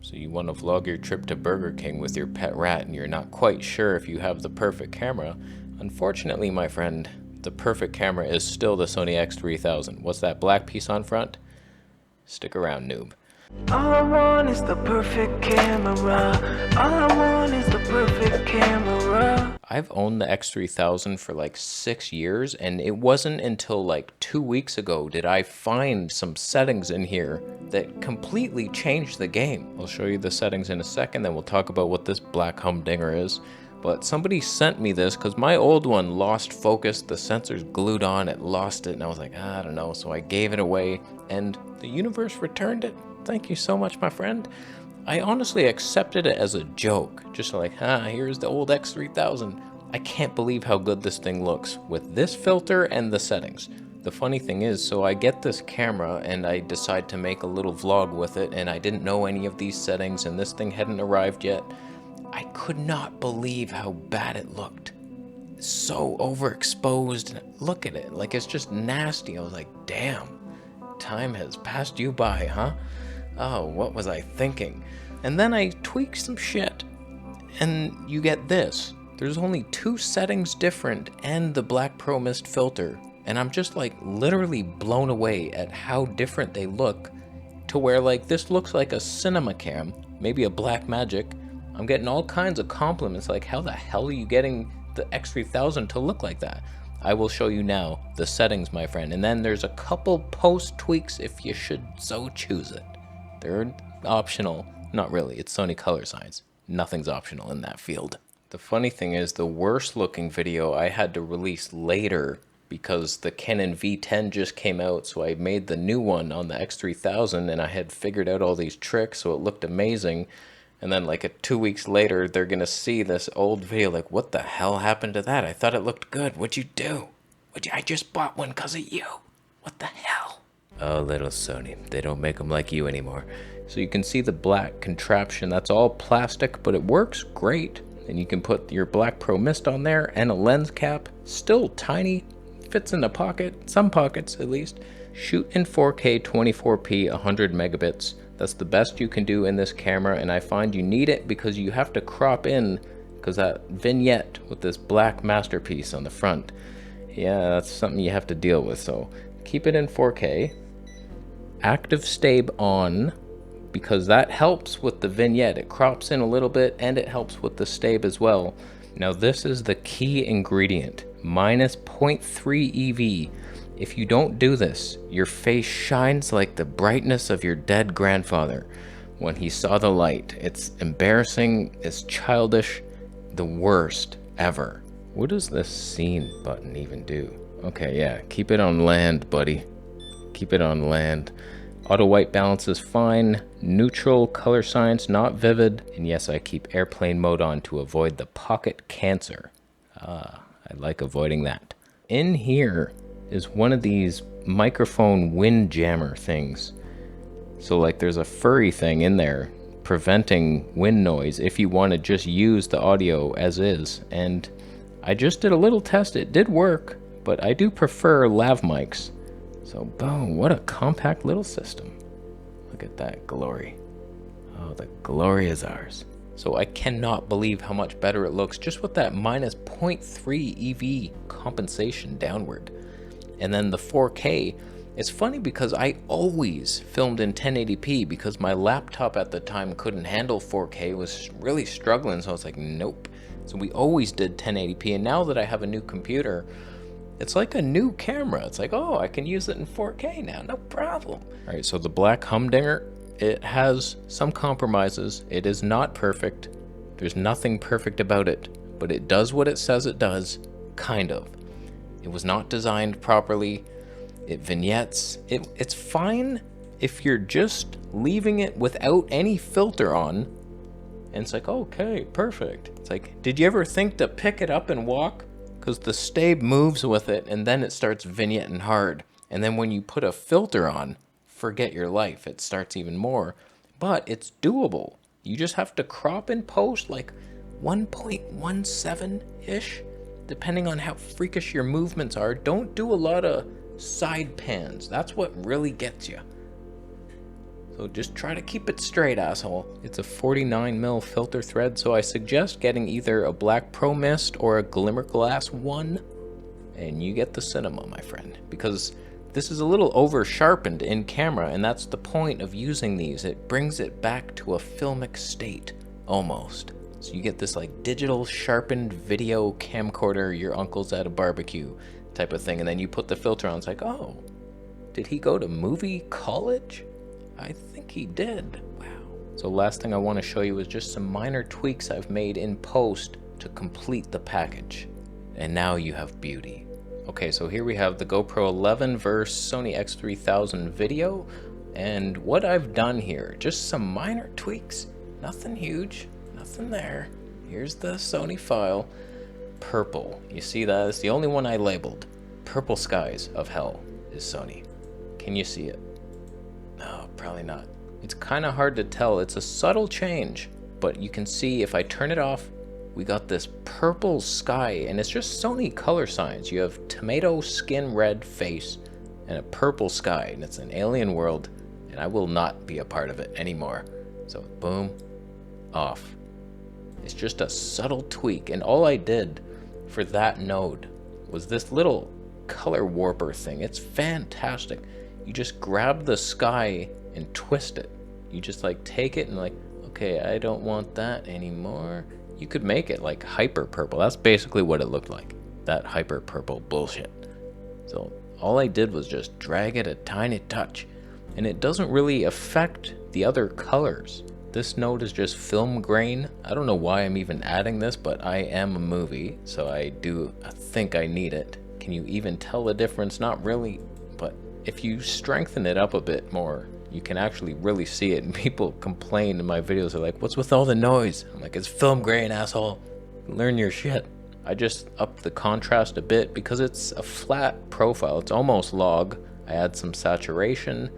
So you want to vlog your trip to Burger King with your pet rat and you're not quite sure if you have the perfect camera. Unfortunately, my friend, the perfect camera is still the Sony X3000. What's that black piece on front? Stick around, noob. All I want is the perfect camera. All I want is the perfect camera. I've owned the X3000 for like 6 years, and it wasn't until like 2 weeks ago did I find some settings in here that completely changed the game. I'll show you the settings in a second, then we'll talk about what this black humdinger is. But somebody sent me this because my old one lost focus, the sensor's glued on, it lost it, and I was like, I don't know, so I gave it away, and the universe returned it. Thank you so much, my friend. I honestly accepted it as a joke, just like, here's the old X3000. I can't believe how good this thing looks with this filter and the settings. The funny thing is, so I get this camera and I decide to make a little vlog with it, and I didn't know any of these settings and this thing hadn't arrived yet. I could not believe how bad it looked. So overexposed. Look at it, like it's just nasty. I was like, damn, time has passed you by, huh? Oh, what was I thinking? And then I tweaked some shit, and you get this. There's only 2 settings different and the Black Pro Mist filter, and I'm just like literally blown away at how different they look, to where like this looks like a cinema cam, maybe a Blackmagic. I'm getting all kinds of compliments like, how the hell are you getting the X3000 to look like that? I will show you now the settings, my friend, and then there's a couple post tweaks if you should so choose it. They're optional. Not really, it's Sony color science. Nothing's optional in that field. The funny thing is, the worst looking video I had to release later because the Canon V10 just came out, so I made the new one on the X3000 and I had figured out all these tricks so it looked amazing. And then like 2 weeks later, they're gonna see this old video like, what the hell happened to that? I thought it looked good. What'd you do? I just bought one because of you. What the hell? Oh, little Sony, they don't make them like you anymore. So you can see the black contraption, that's all plastic, but it works great. And you can put your Black Pro Mist on there and a lens cap, still tiny, fits in the pocket, some pockets at least. Shoot in 4K 24p 100 megabits. That's the best you can do in this camera, and I find you need it because you have to crop in, because that vignette with this black masterpiece on the front, yeah, that's something you have to deal with. So keep it in 4K. Active stabe on, because that helps with the vignette. It crops in a little bit and it helps with the stabe as well. Now this is the key ingredient, minus 0.3 EV. If you don't do this, your face shines like the brightness of your dead grandfather when he saw the light. It's embarrassing, it's childish, the worst ever. What does this scene button even do? Okay, yeah, keep it on land, buddy. Keep it on land. Auto white balance is fine. Neutral, color science, not vivid. And yes, I keep airplane mode on to avoid the pocket cancer. I like avoiding that. In here is one of these microphone wind jammer things. So like there's a furry thing in there preventing wind noise if you want to just use the audio as is. And I just did a little test. It did work, but I do prefer lav mics. So boom, what a compact little system. Look at that glory. Oh, the glory is ours. So I cannot believe how much better it looks just with that minus 0.3 EV compensation downward. And then the 4K, it's funny because I always filmed in 1080p because my laptop at the time couldn't handle 4K, was really struggling, so I was like, nope. So we always did 1080p, and now that I have a new computer, it's like a new camera. It's like, oh, I can use it in 4K now, no problem. All right, so the black humdinger, it has some compromises. It is not perfect. There's nothing perfect about it, but it does what it says it does, kind of. It was not designed properly. It vignettes. It's fine if you're just leaving it without any filter on, and it's like, okay, perfect. It's like, did you ever think to pick it up and walk? Because the stabe moves with it and then it starts vignetting hard. And then when you put a filter on, forget your life. It starts even more. But it's doable. You just have to crop in post like 1.17-ish, depending on how freakish your movements are. Don't do a lot of side pans. That's what really gets you. So just try to keep it straight, asshole. It's a 49mm filter thread, so I suggest getting either a Black Pro Mist or a Glimmer Glass 1, and you get the cinema, my friend. Because this is a little over sharpened in camera, and that's the point of using these. It brings it back to a filmic state, almost. So you get this like digital sharpened video camcorder your uncle's at a barbecue type of thing, and then you put the filter on. It's like, oh, did he go to movie college? I think he did. Wow. So last thing I want to show you is just some minor tweaks I've made in post to complete the package. And now you have beauty. Okay, so here we have the GoPro 11 versus Sony X3000 video, and what I've done here, just some minor tweaks, nothing huge, nothing there. Here's the Sony file. Purple, you see that? It's the only one I labeled. Purple Skies of Hell is Sony. Can you see it? No, probably not. It's kind of hard to tell. It's a subtle change, but you can see if I turn it off, we got this purple sky, and it's just Sony color science. You have tomato skin red face and a purple sky, and it's an alien world, and I will not be a part of it anymore. So boom, off. It's just a subtle tweak, and all I did for that node was this little color warper thing. It's fantastic. You just grab the sky and twist it. You just like take it and like, okay, I don't want that anymore. You could make it like hyper purple. That's basically what it looked like, that hyper purple bullshit. So all I did was just drag it a tiny touch, and it doesn't really affect the other colors. This node is just film grain. I don't know why I'm even adding this, but I am a movie, so I think I need it. Can you even tell the difference? Not really, but if you strengthen it up a bit more, you can actually really see it. And people complain in my videos, they're like, what's with all the noise? I'm like, it's film grain, asshole. Learn your shit. I just upped the contrast a bit because it's a flat profile. It's almost log. I add some saturation.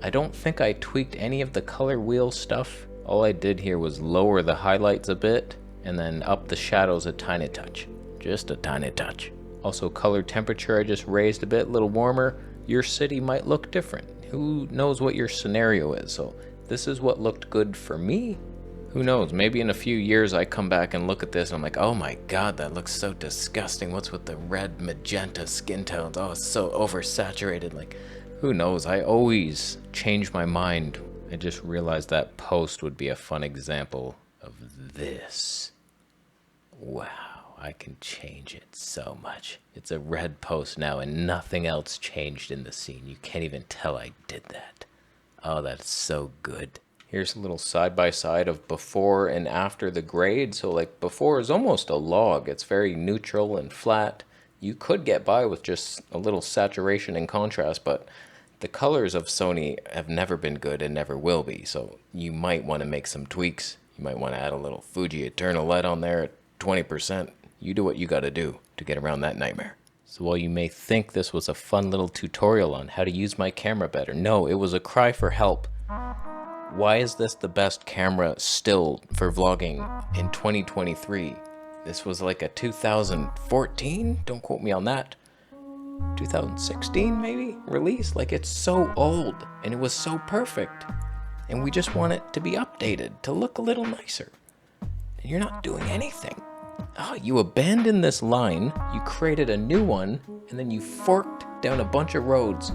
I don't think I tweaked any of the color wheel stuff. All I did here was lower the highlights a bit and then up the shadows a tiny touch. Just a tiny touch. Also color temperature I just raised a bit, a little warmer. Your city might look different. Who knows what your scenario is? So this is what looked good for me. Who knows, maybe in a few years I come back and look at this and I'm like, oh my god, that looks so disgusting. What's with the red magenta skin tones? Oh, it's so oversaturated. Like, who knows? I always change my mind. I just realized that post would be a fun example of this. Wow, I can change it so much. It's a red post now and nothing else changed in the scene. You can't even tell I did that. Oh, that's so good. Here's a little side-by-side of before and after the grade. So like before is almost a log. It's very neutral and flat. You could get by with just a little saturation and contrast, but the colors of Sony have never been good and never will be. So you might want to make some tweaks. You might want to add a little Fuji Eternal Light on there at 20%. You do what you got to do to get around that nightmare. So while you may think this was a fun little tutorial on how to use my camera better, no, it was a cry for help. Why is this the best camera still for vlogging in 2023? This was like a 2014, don't quote me on that, 2016 maybe, release? Like, it's so old and it was so perfect. And we just want it to be updated, to look a little nicer. And you're not doing anything. Oh, you abandoned this line, you created a new one, and then you forked down a bunch of roads,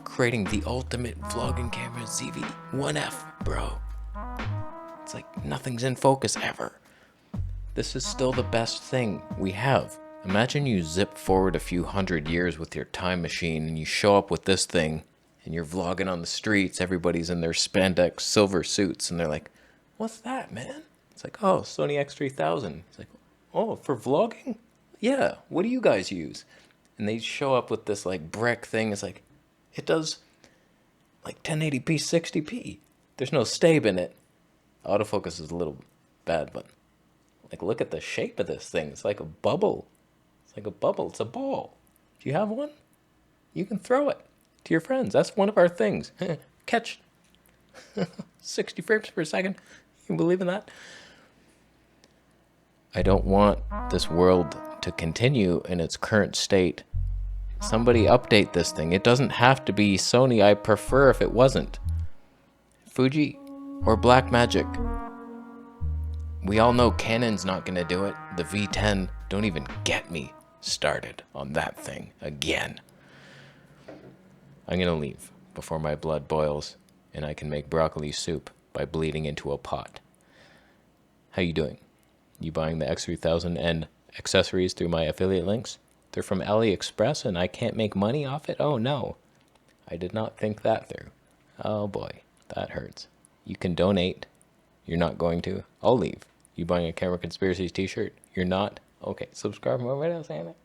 creating the ultimate vlogging camera ZV-1F, bro. It's like nothing's in focus ever. This is still the best thing we have. Imagine you zip forward a few hundred years with your time machine and you show up with this thing and you're vlogging on the streets, everybody's in their spandex silver suits and they're like, what's that, man? It's like, oh, Sony X3000. It's like, oh, for vlogging? Yeah, what do you guys use? And they show up with this like brick thing. It's like, it does like 1080p, 60p. There's no stave in it. Autofocus is a little bad, but like, look at the shape of this thing. It's like a bubble. It's like a bubble. It's a ball. Do you have one? You can throw it to your friends. That's one of our things. Catch 60 frames per second. You believe in that? I don't want this world to continue in its current state. Somebody update this thing. It doesn't have to be Sony. I prefer if it wasn't. Fuji or Blackmagic. We all know Canon's not gonna do it. The V10, don't even get me started on that thing again. I'm gonna leave before my blood boils and I can make broccoli soup by bleeding into a pot. How you doing? You buying the X3000 and accessories through my affiliate links? They're from AliExpress and I can't make money off it? Oh no. I did not think that through. Oh boy, that hurts. You can donate. You're not going to. I'll leave. You buying a Camera Conspiracies t-shirt? You're not? Okay, subscribe more. What else, Anna?